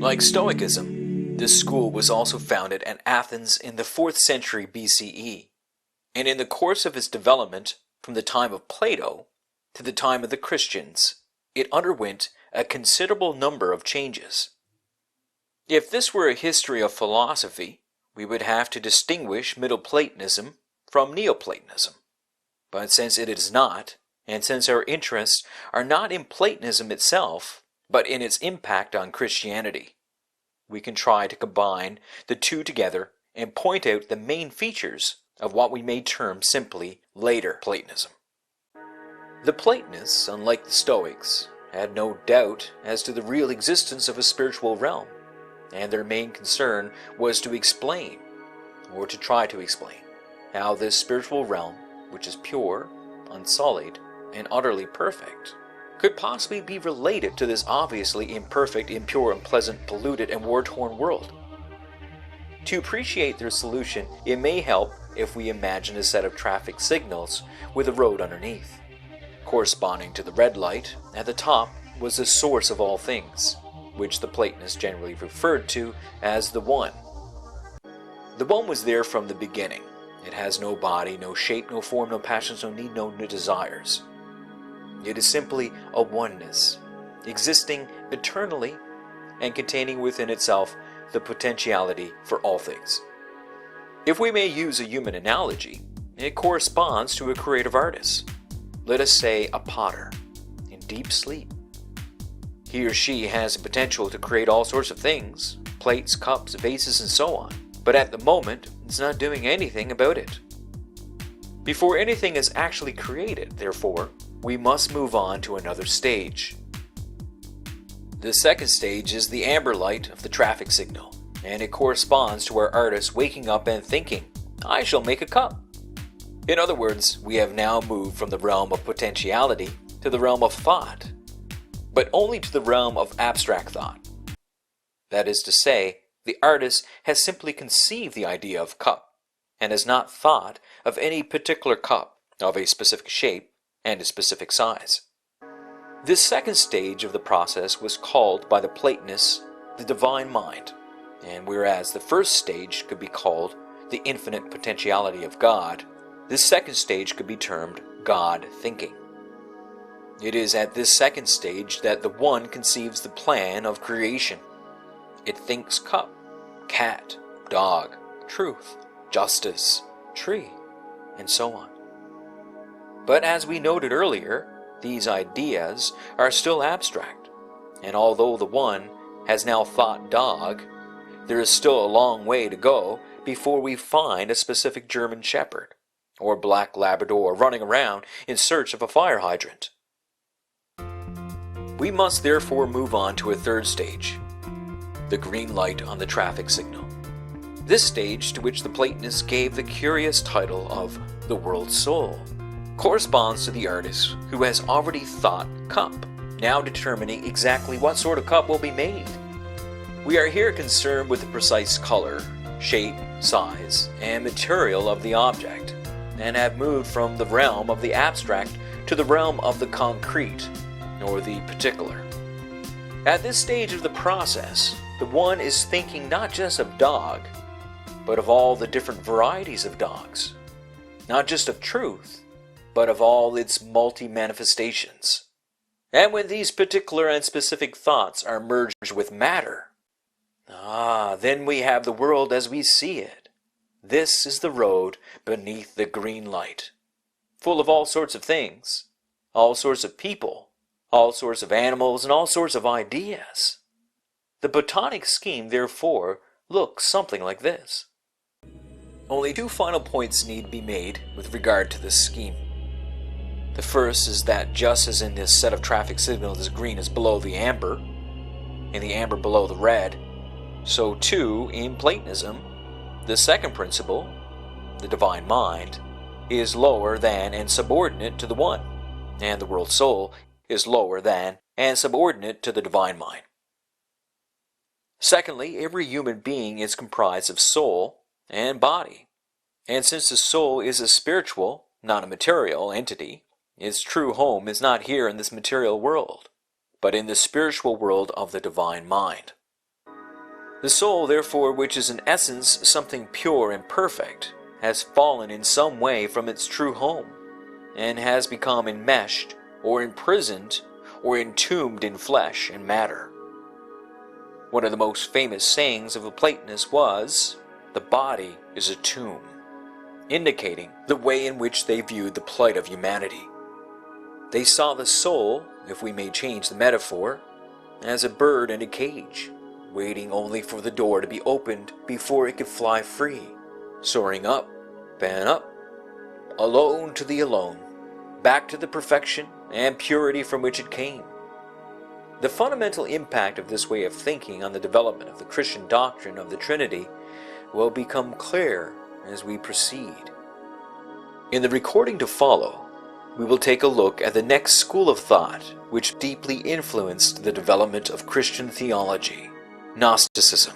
Like Stoicism, this school was also founded at Athens in the 4th century BCE, and in the course of its development from the time of Plato to the time of the Christians, it underwent a considerable number of changes. If this were a history of philosophy, we would have to distinguish Middle Platonism from Neoplatonism. But since it is not, and since our interests are not in Platonism itself, but in its impact on Christianity, we can try to combine the two together and point out the main features of what we may term simply later Platonism. The Platonists, unlike the Stoics, had no doubt as to the real existence of a spiritual realm, and their main concern was to explain, or to try to explain, how this spiritual realm, which is pure, unsullied, and utterly perfect, could possibly be related to this obviously imperfect, impure, unpleasant, polluted, and war-torn world. To appreciate their solution, it may help if we imagine a set of traffic signals with a road underneath. Corresponding to the red light, at the top was the source of all things, which the Platonists generally referred to as the One. The One was there from the beginning. It has no body, no shape, no form, no passions, no need, no desires. It is simply a oneness, existing eternally and containing within itself the potentiality for all things. If we may use a human analogy, it corresponds to a creative artist. Let us say a potter in deep sleep. He or she has the potential to create all sorts of things, plates, cups, vases, and so on, but at the moment it's not doing anything about it. Before anything is actually created, therefore, we must move on to another stage. The second stage is the amber light of the traffic signal, and it corresponds to our artist waking up and thinking, "I shall make a cup." In other words, we have now moved from the realm of potentiality to the realm of thought, but only to the realm of abstract thought. That is to say, the artist has simply conceived the idea of cup, and has not thought of any particular cup of a specific shape and a specific size. This second stage of the process was called by the Platonists the divine mind, and whereas the first stage could be called the infinite potentiality of God, this second stage could be termed God thinking. It is at this second stage that the One conceives the plan of creation. It thinks cup, cat, dog, truth, justice, tree, and so on. But as we noted earlier, these ideas are still abstract, and although the One has now thought dog, there is still a long way to go before we find a specific German Shepherd or black Labrador running around in search of a fire hydrant. We must therefore move on to a third stage, the green light on the traffic signal. This stage, to which the Platonists gave the curious title of the world soul, corresponds to the artist who has already thought cup, now determining exactly what sort of cup will be made. We are here concerned with the precise color, shape, size, and material of the object, and have moved from the realm of the abstract to the realm of the concrete, or the particular. At this stage of the process, the One is thinking not just of dog, but of all the different varieties of dogs, not just of truth, but of all its multi-manifestations. And when these particular and specific thoughts are merged with matter, then we have the world as we see it. This is the road beneath the green light, full of all sorts of things, all sorts of people, all sorts of animals, and all sorts of ideas. The Platonic scheme, therefore, looks something like this. Only two final points need be made with regard to this scheme. The first is that just as in this set of traffic signals the green is below the amber, and the amber below the red, so too in Platonism, the second principle, the divine mind, is lower than and subordinate to the One, and the world soul is lower than and subordinate to the divine mind. Secondly, every human being is comprised of soul and body, and since the soul is a spiritual, not a material entity, its true home is not here in this material world, but in the spiritual world of the divine mind. The soul, therefore, which is in essence something pure and perfect, has fallen in some way from its true home, and has become enmeshed, or imprisoned, or entombed in flesh and matter. One of the most famous sayings of the Platonists was, "The body is a tomb," indicating the way in which they viewed the plight of humanity. They saw the soul, if we may change the metaphor, as a bird in a cage, waiting only for the door to be opened before it could fly free, soaring up and up, alone to the alone, back to the perfection and purity from which it came. The fundamental impact of this way of thinking on the development of the Christian doctrine of the Trinity will become clear as we proceed. In the recording to follow, we will take a look at the next school of thought which deeply influenced the development of Christian theology, Gnosticism.